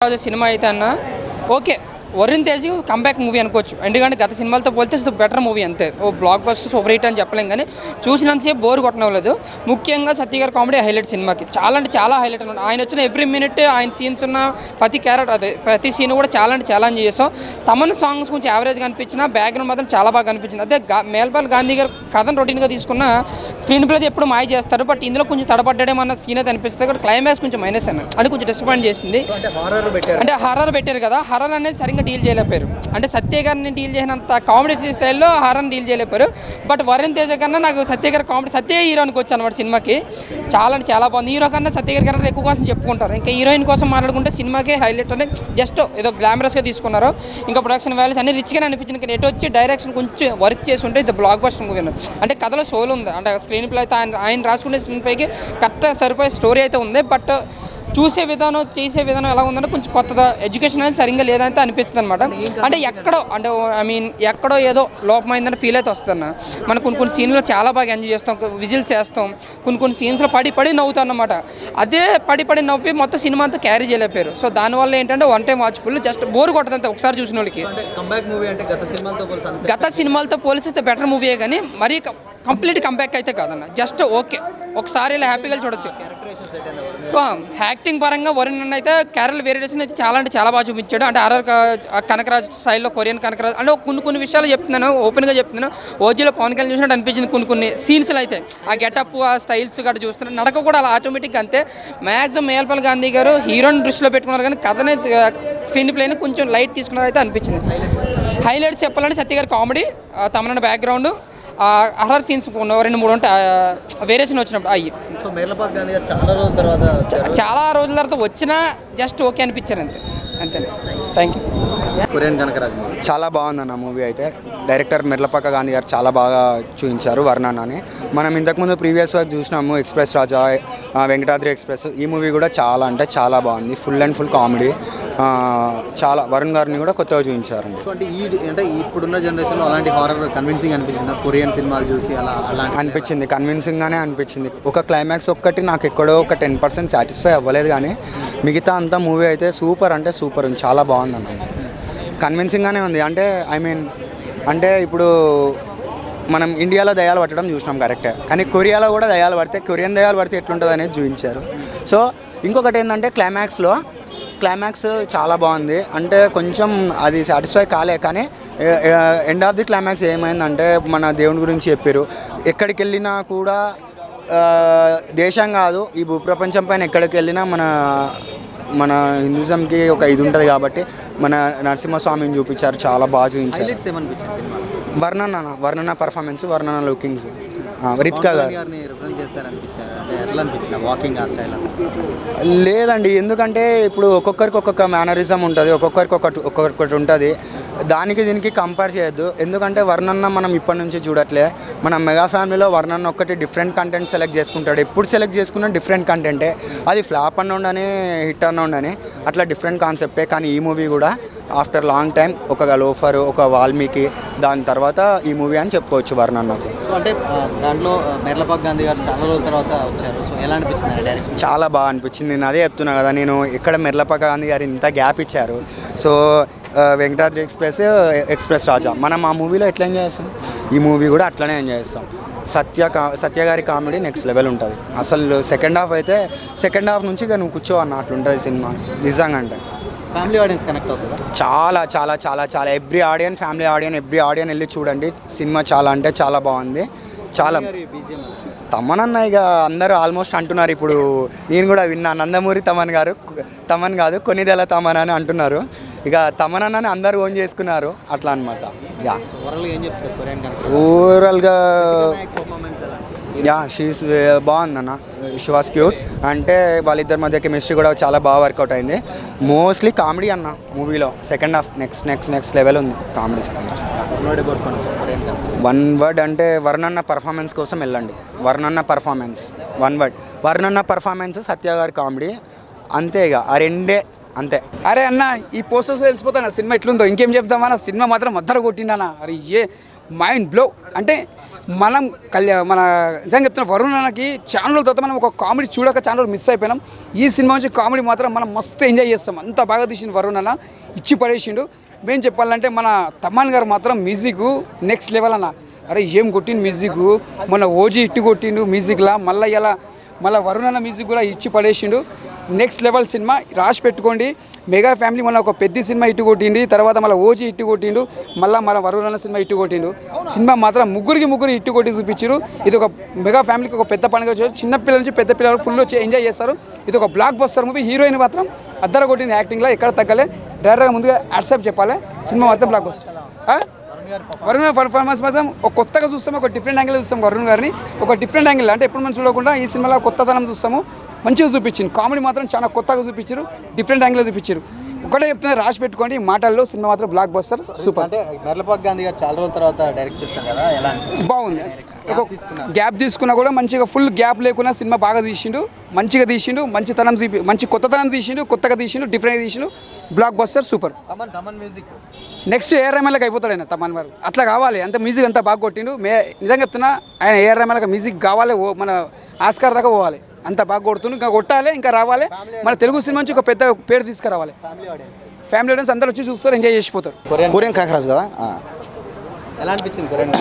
రాజు cinema అయితే అన్న okay, Varun Tej comeback movie అనుకోవచ్చు. ఎందుకంటే గత సినిమాలతో పోలితే బెటర్ మూవీ అంతే. ఓ బ్లాక్ బస్టర్ సూపర్ హిట్ అని చెప్పలేం, కానీ చూసినంతసేపు బోర్ కొట్టనవ్వలేదు. ముఖ్యంగా సత్య గారి కామెడీ హైలైట్ సినిమాకి. చాలా అంటే చాలా హైలైట్ అనమాట. ఆయన వచ్చిన ఎవ్రీ మినిట్ ఆయన సీన్స్ ఉన్న ప్రతి క్యారెక్టర్ అదే ప్రతి సీన్ కూడా చాలా అంటే చాలా ఎంజాయ్ చేసాం. తమన్ సాంగ్స్ కొంచెం యావరేజ్గా అనిపించిన, బ్యాక్గ్రౌండ్ మాత్రం చాలా బాగా అనిపించింది. అదే మేల్పాల్ గాంధీ గారు కథను రొటీన్గా తీసుకున్న స్క్రీన్ ప్లే ఎప్పుడు మాయ చేస్తారు, బట్ ఇందులో కొంచెం తడబడ్డాడేమన్న సీన్ అయితే అనిపిస్తుంది. కానీ క్లైమాక్స్ కొంచెం మైనస్ అన్న అని కొంచెం డిసప్పాయింట్ చేసింది. అంటే హర్రర్ పెట్టారు కదా, హర్రర్ అనేది సరిగ్గా డీల్ చేయలేపారు. అంటే సత్య గారిని డీల్ చేసినంత కామెడీ స్టైల్లో హర్రర్ని డీల్ చేయలేపారు. బట్ వరుణ్ తేజ కన్నా నాకు సత్య గారి కామెడీ, సత్య హీరోయిన్కి వచ్చి అనమాట సినిమాకి. చాలా అంటే చాలా బాగుంది. హీరో కన్నా సత్య గారి కన్నా ఎక్కువ కోసం చెప్పుకుంటారు. ఇంకా హీరోయిన్ కోసం మాట్లాడుకుంటే సినిమాకే హైలైట్ అని జస్ట్ ఏదో గ్లామరస్గా తీసుకున్నారు. ఇంకా ప్రొడక్షన్ వాల్యూస్ అన్ని రిచ్గానే అనిపించింది. కానీ ఎటు వచ్చి డైరెక్షన్ కొంచెం వర్క్ చేసి ఉంటే ఇది బ్లాక్ బస్టర్ మూవీ. అంటే కథలో సోల్ ఉంది. అంటే స్క్రీన్ ప్లే అయితే ఆయన రాసుకునే స్క్రీన్ ప్లేకి కరెక్ట్గా సరిపోయే స్టోరీ అయితే ఉంది. బట్ చూసే విధానం చేసే విధానం ఎలా ఉందంటే కొంచెం కొత్తగా ఎడ్యుకేషన్ అనేది సరిగ్గా లేదంటే అనిపిస్తుంది అనమాట. అంటే ఎక్కడో అంటే ఎక్కడో ఏదో లోపమైందని ఫీల్ అయితే వస్తున్నా. మనం కొన్ని సీన్లో చాలా బాగా ఎంజాయ్ చేస్తాం, విజిల్స్ చేస్తాం, కొన్ని సీన్స్లో పడి నవ్వుతాం అన్నమాట. అదే పడి నవ్వి మొత్తం సినిమా అంతా క్యారీ చేయలేపారు. సో దానివల్ల ఏంటంటే one time watchful, just bore కొట్టదంతే ఒకసారి చూసిన వాళ్ళకి. గత సినిమాలతో పోలిస్తే బెటర్ మూవీయే, కానీ మరీ కంప్లీట్ కంబ్యాక్ అయితే కాదన్న. జస్ట్ ఓకే, ఒకసారి ఇలా హ్యాపీగా చూడొచ్చు. యాక్టింగ్ పరంగా వరుణ్ అన్న అయితే క్యారెక్టర్ వేరియేషన్ అయితే చాలా అంటే చాలా బాగా చూపించాడు. అంటే ఆర్ఆర్ కనకరాజ్ స్టైల్లో కొరియన్ కనకరాజ్ అంటే కొన్ని విషయాలు చెప్తున్నాను, ఓపెన్గా చెప్తున్నాను. ఓజీలో పవన్ కళ్యాణ్ చూసినట్టు అనిపించింది కొన్ని సీన్స్లో అయితే. ఆ గెటప్, ఆ స్టైల్స్ గట్రా చూస్తున్నాను, నడక కూడా అలా ఆటోమేటిక్గా అంతే. మ్యాక్సిమం మేల్పాల్ గాంధీ గారు హీరోని దృష్టిలో పెట్టుకున్నారు, కానీ కథనే స్క్రీన్ ప్లేని కొంచెం లైట్ తీసుకున్నారు అయితే అనిపించింది. హైలైట్స్ చెప్పాలంటే సత్య గారి comedy, Tamannaah background, horror scenes 2-3 ఉంటాయి వేరియేషన్ వచ్చినప్పుడు. అయ్యి చాలా రోజుల తర్వాత వచ్చినా జస్ట్ ఓకే అనిపించారు అంతే. Thank you. చాలా బాగుందన్న మూవీ అయితే. డైరెక్టర్ మెర్లపాక గాంధీ గారు చాలా బాగా చూపించారు వర్ణనని. మనం ఇంతకుముందు ప్రీవియస్ వర్క్ చూసినాము, ఎక్స్ప్రెస్ రాజా, వెంకటాద్రి ఎక్స్ప్రెస్. ఈ మూవీ కూడా చాలా అంటే చాలా బాగుంది. Full and full comedy. చాలా వరుణ్ గారిని కూడా కొత్తగా చూపించారండి. అంటే ఇప్పుడున్న జనరేషన్లో అలాంటి హారర్ కన్విన్సింగ్ అనిపించింది. కొరియన్ సినిమాలు చూసి అలా అనిపించింది, కన్విన్సింగ్గానే అనిపించింది. ఒక క్లైమాక్స్ ఒక్కటి నాకు ఎక్కడో ఒక 10% సాటిస్ఫై అవ్వలేదు, కానీ మిగతా అంతా మూవీ అయితే సూపర్ అంటే సూపర్ ఉంది. చాలా బాగుంది అన్న, కన్విన్సింగ్గానే ఉంది. అంటే ఇప్పుడు మనం ఇండియాలో దయాలు పట్టడం చూసినాం కరెక్టే, కానీ కొరియాలో కూడా దయాలు పడితే, కొరియన్ దయాలు పడితే ఎట్లుంటుంది అనేది చూపించారు. సో ఇంకొకటి ఏంటంటే క్లైమాక్స్ చాలా బాగుంది. అంటే కొంచెం అది సాటిస్ఫై కాలే, కానీ ఎండ్ ఆఫ్ ది క్లైమాక్స్ ఏమైందంటే మన దేవుని గురించి చెప్పారు. ఎక్కడికి వెళ్ళినా కూడా దేశం కాదు, ఈ భూప్రపంచం పైన ఎక్కడికి వెళ్ళినా మన హిందూజంకి ఒక ఇది ఉంటుంది కాబట్టి మన నరసింహస్వామిని చూపించారు, చాలా బాగా చూపించారు. వర్ణన పర్ఫార్మెన్స్, వర్ణన లుకింగ్స్, రితికా గారు లేదండి. ఎందుకంటే ఇప్పుడు ఒక్కొక్కరికి ఒక్కొక్క మేనరిజం ఉంటుంది, ఒక్కొక్కరికి ఉంటుంది. దానికి దీనికి కంపేర్ చేయొద్దు. ఎందుకంటే వర్ణన్న మనం ఇప్పటి నుంచి చూడట్లే. మన మెగా ఫ్యామిలీలో వర్ణన్న ఒక్కటి డిఫరెంట్ కంటెంట్ సెలెక్ట్ చేసుకుంటాడు. ఎప్పుడు సెలెక్ట్ చేసుకున్నా డిఫరెంట్ కంటెంటే, అది ఫ్లాప్ అన్న ఉండని హిట్ అన్న ఉండని అట్లా డిఫరెంట్ కాన్సెప్టే. కానీ ఈ మూవీ కూడా ఆఫ్టర్ లాంగ్ టైం ఒక లోఫర్, ఒక వాల్మీకి, దాని తర్వాత ఈ మూవీ అని చెప్పుకోవచ్చు వర్ణన్నకు. సో అంటే దాంట్లో మెర్లపాక గాంధీ గారు చాలా రోజుల తర్వాత వచ్చారు. సో ఎలా అనిపించింది డైరెక్షన్? చాలా బాగా అనిపించింది. నేను అదే చెప్తున్నా కదా, నేను ఇక్కడ మెర్లపాక గాంధీ గారు ఇంత గ్యాప్ ఇచ్చారు. సో వెంకటాద్రి ఎక్స్ప్రెస్ రాజా మనం ఆ మూవీలో ఎట్లా ఎంజాయ్ చేస్తాం, ఈ మూవీ కూడా అట్లనే ఎంజాయ్ చేస్తాం. సత్య గారి కామెడీ నెక్స్ట్ లెవెల్ ఉంటుంది. అసలు సెకండ్ హాఫ్ నుంచి ఇక నువ్వు కూర్చో అన్న అట్లుంటుంది సినిమా నిజంగా. అంటే ఫ్యామిలీ ఆడియన్స్ కనెక్ట్ అవుతుంది. చాలా చాలా చాలా చాలా ఎవ్రీ ఆడియన్ వెళ్ళి చూడండి. సినిమా చాలా అంటే చాలా బాగుంది. చాలా తమన్ ఇక అందరూ ఆల్మోస్ట్ అంటున్నారు. ఇప్పుడు నేను కూడా విన్నా, నందమూరి తమన్ కాదు కొన్నిదెల తమన్ అని అంటున్నారు. ఇక తమన్ అన్నని అందరూ ఓన్ చేసుకున్నారు అట్లా అనమాట. ఓవరాల్గా షీస్ బాగుందన్న, షీ వాస్ క్యూట్. అంటే వాళ్ళిద్దరి మధ్య కెమిస్ట్రీ కూడా చాలా బాగా వర్కౌట్ అయింది. మోస్ట్లీ కామెడీ అన్న మూవీలో. సెకండ్ హాఫ్ నెక్స్ట్ లెవెల్ ఉంది comedy. Second half one word అంటే వర్ణన్న పర్ఫార్మెన్స్ కోసం వెళ్ళండి. వర్ణన్న పర్ఫార్మెన్స్, వన్ వర్డ్ వర్ణన్న పర్ఫార్మెన్స్, సత్య గారి కామెడీ, అంతే. ఇక ఆ రెండే అంతే. అరే అన్న, ఈ పోస్టర్స్ తెలిసిపోతాను సినిమా ఎట్లుందో. ఇంకేం చెప్తామన్నా, సినిమా మాత్రం మద్దరు కొట్టిందన్న. అరే మైండ్ బ్లో. అంటే మనం మన నిజంగా చెప్తున్న వరుణ్ అన్నకి ఛానల్ తర్వాత మనం ఒక కామెడీ చూడక ఛానల్ మిస్ అయిపోయినాం. ఈ సినిమా నుంచి కామెడీ మాత్రం మనం మస్తు ఎంజాయ్ చేస్తాం. అంత బాగా తీసిండు వరుణ్ అన్న, ఇచ్చి పడేసిండు. మేము చెప్పాలంటే మన తమన్ గారు మాత్రం మ్యూజిక్ నెక్స్ట్ లెవెల్ అన్న. అరే ఏం కొట్టిండు మ్యూజిక్, మన ఓజీ ఇట్టు కొట్టిండు మ్యూజిక్లా, మళ్ళీ వరుణ్ అన్న మ్యూజిక్ కూడా ఇచ్చి పడేసిండు. నెక్స్ట్ లెవెల్ సినిమా రాసి పెట్టుకోండి. మెగా ఫ్యామిలీ మన ఒక పెద్ద సినిమా ఇట్టు కొట్టింది, తర్వాత మళ్ళీ ఓజీ ఇట్టు కొట్టిండు, మళ్ళీ మన వరుణ్ అన్న సినిమా ఇట్టు కొట్టిండు. సినిమా మాత్రం ముగ్గురు ఇట్టు కొట్టి చూపించారు. ఇది ఒక మెగా ఫ్యామిలీకి ఒక పెద్ద పండుగ. చిన్నపిల్లల నుంచి పెద్ద పిల్లలు ఫుల్ ఎంజాయ్ చేస్తారు. ఇది ఒక బ్లాక్ బస్టర్ మూవీ. హీరోయిన్ మాత్రం అద్దర కొట్టింది యాక్టింగ్లో, ఎక్కడ తగ్గలే. డైరెక్ట్గా ముందుగా యాక్సెప్ట్ చెప్పాలి. సినిమా మాత్రం బ్లాక్ బస్టర్. వరుణ్ గారి పర్ఫార్మెన్స్ మాత్రం ఒక కొత్తగా చూస్తాము, ఒక డిఫరెంట్ యాంగిల్ చూస్తాం వరుణ్ గారిని. ఒక డిఫరెంట్ యాంగిల్ అంటే ఎప్పుడు మనం చూడకుండా ఈ సినిమాలో కొత్తదనం చూస్తాము. మంచిగా చూపించింది. కామెడీ మాత్రం చాలా కొత్తగా చూపించారు, డిఫరెంట్ యాంగిల్లో చూపించారు. ఒకటే చెప్తున్నా, రాసి పెట్టుకోండి మాటల్లో. సినిమా మాత్రం బ్లాక్ బస్టర్, సూపర్. అంటే మెర్లపాక్ గాంధీ గారు చాలా రోజుల తర్వాత డైరెక్ట్ చేస్తారు కదా, ఎలా బాగుంది. ఒక గ్యాప్ తీసుకున్నా కూడా మంచిగా ఫుల్ గ్యాప్ లేకుండా సినిమా బాగా తీసిండు, మంచిగా తీసిండు, మంచి కొత్తతనం తీసిండు, కొత్తగా తీసిండు, డిఫరెంట్గా తీసిండు. Blockbuster, super. Thaman music next AR రెహమాన్కి అయిపోతాడు ఆయన. తమన్ వారు అట్లా కావాలి. అంత మ్యూజిక్ అంతా బాగా కొట్టిండు. నిజంగా చెప్తున్నా, ఆయన ఏఆర్ రెహమాన్కి మ్యూజిక్ కావాలి, మన ఆస్కార్ దాకా పోవాలి. అంత బాగా కొడుతుండు. ఇంకా కొట్టాలి, ఇంకా రావాలి. మన తెలుగు సినిమా నుంచి ఒక పెద్ద పేరు తీసుకురావాలి. ఫ్యామిలీ ఆడియన్స్ అందరూ వచ్చి చూస్తారు, ఎంజాయ్ చేసిపోతారు. కొరియన్ కాకరాజు కదా. ఎలా అనిపించింది కొరియన్?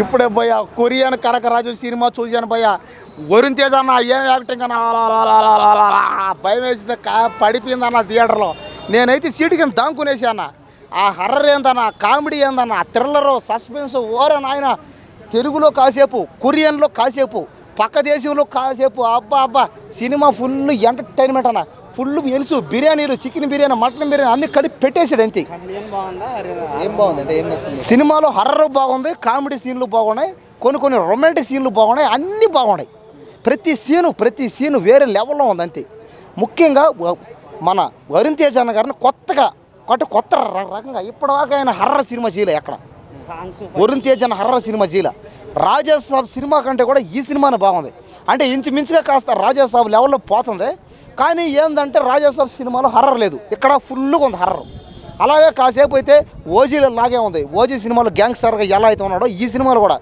ఇప్పుడే భయ్యా కొరియన్ కనకరాజు సినిమా చూశాను భయ్యా. వరుణ్ తేజ్ అన్న ఏం యాక్టింగ్ అన్న, భయం వేసింది, పడిపోయిందన్న థియేటర్లో. నేనైతే సీటు కింద దాంకునేసి అన్న. ఆ హర్రర్ ఏందన్న, కామెడీ ఏందన్న, థ్రిల్లరు, సస్పెన్స్, ఓరే నాయన. తెలుగులో కాసేపు, కొరియన్లో కాసేపు, పక్క దేశంలో కాసేపు, అబ్బా సినిమా ఫుల్ ఎంటర్టైన్మెంట్ అన్న. ఫుల్ మెల్సు, బిర్యానీలు, చికెన్ బిర్యానీ, మటన్ బిర్యానీ అన్ని కలిపి పెట్టేసాడు అంతే. ఏం బాగుంది? ఏం నచ్చింది సినిమాలో? హర్రర్ బాగుంది, కామెడీ సీన్లు బాగున్నాయి, కొన్ని రొమాంటిక్ సీన్లు బాగున్నాయి, అన్నీ బాగున్నాయి. ప్రతి సీను వేరే లెవెల్లో ఉంది అంతే. ముఖ్యంగా మన వరుణ్ తేజ్ అన్న గారిని కొత్త రకంగా ఇప్పటిదాకా ఆయన హర్రర్ సినిమా చేయలే ఎక్కడ. వరుణ్ తేజ్ అన్న హర్రర్ సినిమా చేయలే. రాజాసాబ్ సినిమా కంటే కూడా ఈ సినిమానే బాగుంది. అంటే ఇంచుమించుగా కాస్త రాజాసాబ్ లెవెల్లో పోతుంది. కానీ ఏంటంటే రాజాసాబ్ సినిమాలో హర్రర్ లేదు, ఇక్కడ ఫుల్గా ఉంది హర్రర్. అలాగే కాసేపు అయితే ఓజీలో లాగే ఉంది. ఓజీ సినిమాలో గ్యాంగ్స్టర్గా ఎలా అయితే ఉన్నాడో ఈ సినిమాలో కూడా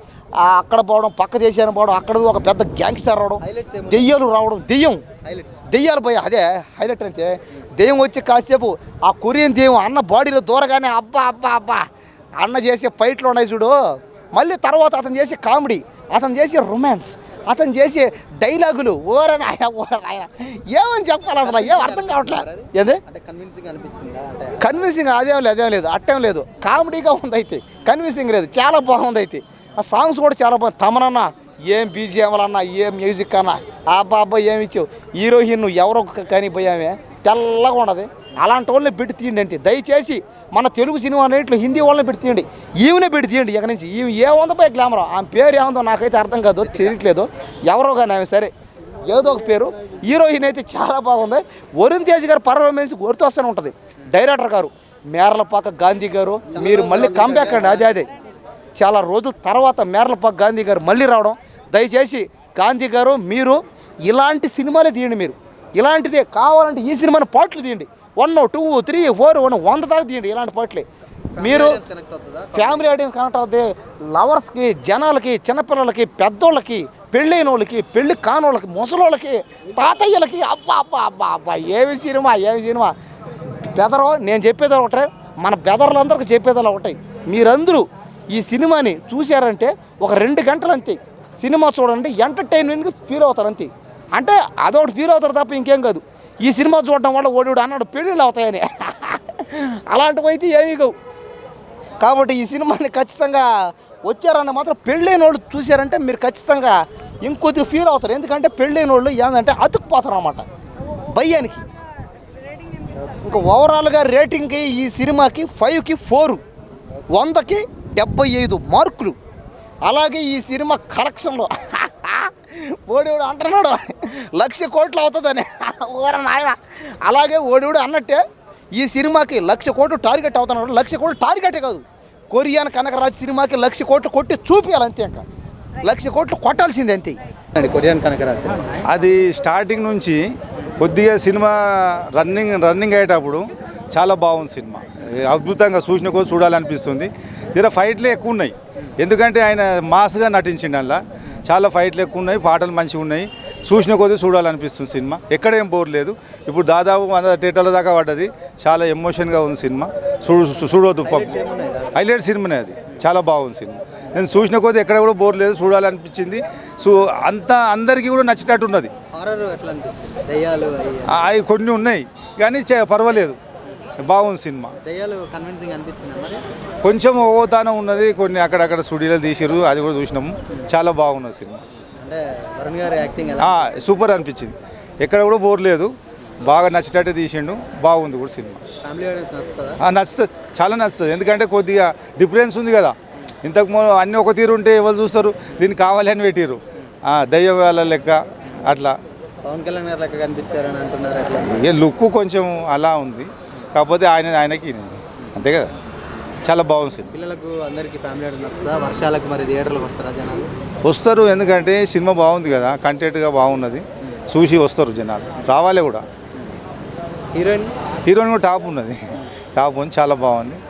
అక్కడ పోవడం, పక్క దేశాన్ని పోవడం, అక్కడ ఒక పెద్ద గ్యాంగ్స్టర్ రావడం, దెయ్యాలు రావడం, దెయ్యాలు పోయి అదే హైలైట్. అంటే దెయ్యం వచ్చి కాసేపు ఆ కొరియన్ దెయ్యం అన్న బాడీలో దూరగానే అబ్బా అన్న చేసే ఫైట్లు ఉన్నాయి చూడు. మళ్ళీ తర్వాత అతను చేసే కామెడీ, అతను చేసే రొమాన్స్, అతను చేసే డైలాగులు, ఓరనాయన ఏమని చెప్పాలి అసలు, ఏం అర్థం కావట్లేదు. ఏంది కన్విన్సింగ్? అదేం లేదు, అట్టేం లేదు. కామెడీగా ఉంది అయితే, కన్విన్సింగ్ లేదు. చాలా బాగుంది అయితే. ఆ సాంగ్స్ కూడా చాలా బాగుంది. తమనన్నా ఏం బీజిఎంలన్నా, ఏం మ్యూజిక్ అన్నా, అబ్బా ఏమి ఇచ్చావు. హీరోయిన్ ఎవరో కానీ పోయామే, తెల్లగా ఉండదు. అలాంటి వాళ్ళని పెట్టి తీయండి అంటే. దయచేసి మన తెలుగు సినిమా అనేట్లు హిందీ వాళ్ళని పెట్టి తీయండి, ఈమెనే పెట్టి తీయండి. ఎక్కడి నుంచి ఈమె ఏముందో పోయి గ్లామర్, ఆమె పేరు ఏముందో నాకైతే అర్థం కాదు, తెలియట్లేదు. ఎవరో కానీ ఆమె సరే ఏదో ఒక పేరు. హీరోయిన్ అయితే చాలా బాగుంది. వరుణ్ తేజ్ గారు పర్ఫార్మెన్స్ గుర్తొస్తూనే ఉంటుంది. డైరెక్టర్ గారు మేర్లపాక గాంధీ గారు, మీరు మళ్ళీ కంబ్యాక్ అండి. అదే చాలా రోజుల తర్వాత మేర్లపాక గాంధీ గారు మళ్ళీ రావడం. దయచేసి గాంధీ గారు మీరు ఇలాంటి సినిమాలే తీయండి. మీరు ఇలాంటిదే కావాలంటే ఈ సినిమాని పాటలు తీయండి. 1, 2, 3, 4, 100 దాకా తీయండి ఇలాంటి పాటలే. మీరు ఫ్యామిలీ ఆడియన్స్ కనెక్ట్ అవుతుంది. లవర్స్కి, జనాలకి, చిన్నపిల్లలకి, పెద్దోళ్ళకి, పెళ్ళైన వాళ్ళకి, పెళ్ళి కానోళ్ళకి, ముసలోళ్ళకి, తాతయ్యలకి, అబ్బా ఏమి సినిమా బెదరో. నేను చెప్పేది ఒకటే, మన బెదర్లందరికీ చెప్పేది ఒకటే. మీరందరూ ఈ సినిమాని చూశారంటే ఒక 2 గంటలు అంతే సినిమా చూడండి, ఎంటర్టైన్మెంట్కి ఫీల్ అవుతారు అంతే. అంటే అదొకటి ఫీల్ అవుతారు తప్ప ఇంకేం కాదు. ఈ సినిమా చూడటం వల్ల ఓడివాడు అన్నాడు పెళ్ళిళ్ళు అవుతాయని, అలాంటివి అయితే ఏమీ కావు. కాబట్టి ఈ సినిమాని ఖచ్చితంగా వచ్చారన్న మాత్రం పెళ్ళైన వాళ్ళు చూశారంటే మీరు ఖచ్చితంగా ఇంకొద్దిగా ఫీల్ అవుతారు. ఎందుకంటే పెళ్ళైన వాళ్ళు ఏంటంటే అతుక్కుపోతారు అన్నమాట భయ్యానికి. ఇంకా ఓవరాల్గా రేటింగ్కి ఈ సినిమాకి 5కి 4, 100కి 75 మార్కులు. అలాగే ఈ సినిమా కలెక్షన్లో ఓడివుడు అంటున్నాడు 1,00,000 కోట్లు అవుతుందని, ఓర నాయన. అలాగే ఓడివుడు అన్నట్టే ఈ సినిమాకి 1,00,000 కోట్లు టార్గెట్ అవుతున్నాడు. 1,00,000 కోట్లు టార్గెటే కాదు, కొరియన్ కనకరాజు సినిమాకి 1,00,000 కోట్లు కొట్టి చూపించాలి అంతే. ఇంకా 1,00,000 కోట్లు కొట్టాల్సిందే అంతే. కొరియన్ కనకరాజు అది స్టార్టింగ్ నుంచి కొద్దిగా సినిమా రన్నింగ్ అయ్యేటప్పుడు చాలా బాగుంది సినిమా. అద్భుతంగా చూసిన కొద్ది చూడాలనిపిస్తుంది. జర ఫైట్లే ఎక్కువ ఉన్నాయి, ఎందుకంటే ఆయన మాస్గా నటించిండు అందులో. చాలా ఫైట్లు ఎక్కువ ఉన్నాయి, పాటలు మంచిగా ఉన్నాయి, చూసిన కొద్ది చూడాలనిపిస్తుంది సినిమా. ఎక్కడేం బోర్ లేదు. ఇప్పుడు దాదాపు 100 థియేటర్ల దాకా పడ్డది. చాలా ఎమోషన్గా ఉంది సినిమా. చూడవద్దు. హైలైట్ సినిమానే అది, చాలా బాగుంది సినిమా. నేను చూసిన కొద్ది ఎక్కడ కూడా బోర్ లేదు, చూడాలనిపించింది. అంతా అందరికీ కూడా నచ్చేటట్టు ఉన్నది. హారర్ ఎట్లా అనిపించింది? దయ్యాలు అవి కొన్ని ఉన్నాయి కానీ పర్వాలేదు, బాగుంది సినిమా. దయ్యాలు కన్విన్సింగ్ అనిపించింది మరి? కొంచెం ఓతానం ఉన్నది, కొన్ని అక్కడక్కడ స్టూడియోలు తీసిరు, అది కూడా చూసినాము. చాలా బాగున్నది సినిమా. అంటే వరుణ్ గారి యాక్టింగ్ ఎలా? సూపర్ అనిపించింది, ఎక్కడ కూడా బోర్ లేదు, బాగా నచ్చేటట్టు తీసిండు, బాగుంది కూడా సినిమా. Family audience నచ్చుతుందా? నచ్చుతుంది, చాలా నచ్చుతుంది. ఎందుకంటే కొద్దిగా డిఫరెన్స్ ఉంది కదా. ఇంతకు అన్నీ ఒక తీరు ఉంటే ఎవరు చూస్తారు, దీన్ని కావాలి అని పెట్టిరు, దయ్యం వాళ్ళ లెక్క అట్లా. పవన్ కళ్యాణ్ గారు లెక్క కనిపించారని అంటున్నారు, అట్లా ఏ లుక్ కొంచెం అలా ఉంది, కాకపోతే ఆయనకి అంతే కదా. చాలా బాగుంది సినిమా. పిల్లలకు అందరికీ ఫ్యామిలీ ఆడియన్స్ నచ్చుతుందా? వర్షాలకు మరి థియేటర్లకు వస్తారా జనాలు? వస్తారు, ఎందుకంటే సినిమా బాగుంది కదా, కంటెంట్గా బాగున్నది, చూసి వస్తారు జనాలు, రావాలి కూడా. హీరోయిన్ హీరోయిన్ కూడా టాప్ ఉన్నది, టాప్ ఉంది, చాలా బాగుంది.